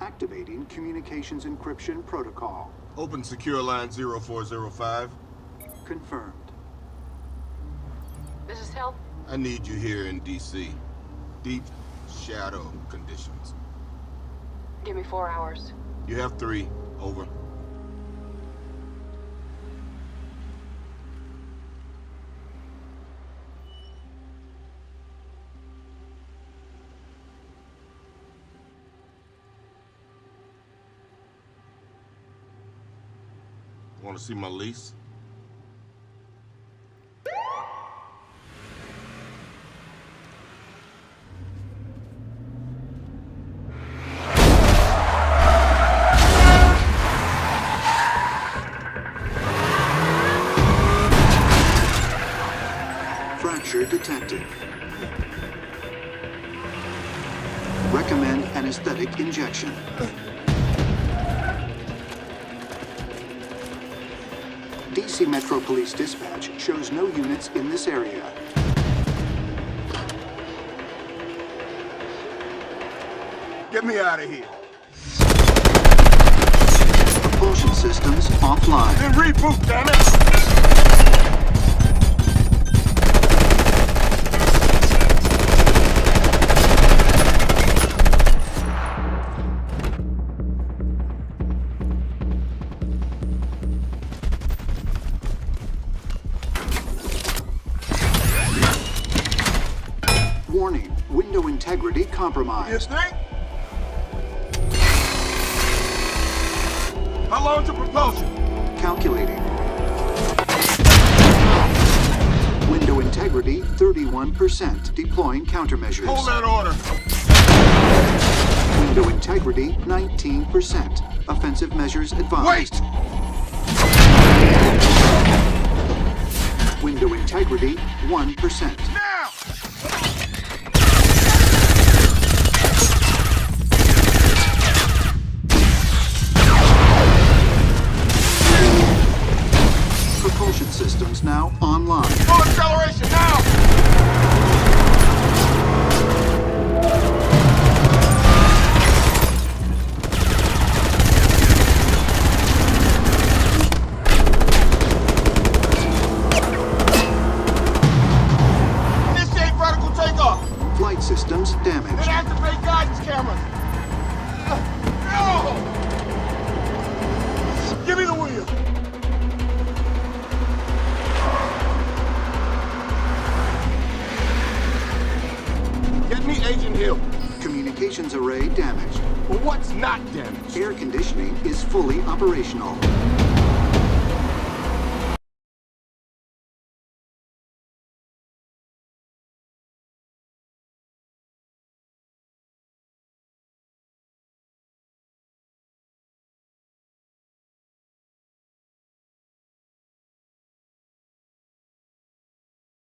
Activating communications encryption protocol. Open secure line 0405. Confirmed. This is help. I need you here in DC. Deep shadow conditions. Give me 4 hours. You have 3. Over. Want to see my lease? Fracture detected. Recommend anesthetic injection. DC Metro Police Dispatch shows no units in this area. Get me out of here. Propulsion systems offline. Then reboot, damn it! Warning, window integrity compromised. You think? How long to propulsion? Calculating. Window integrity 31%. Deploying countermeasures. Hold that order. Window integrity 19%. Offensive measures advised. Wait! Window integrity 1%. Now! Propulsion systems now online. Full acceleration now! Initiate vertical takeoff! Flight systems damaged. Then activate guidance cameras! No! Give me the wheel! Get me Agent Hill. Communications array damaged. But what's not damaged? Air conditioning is fully operational.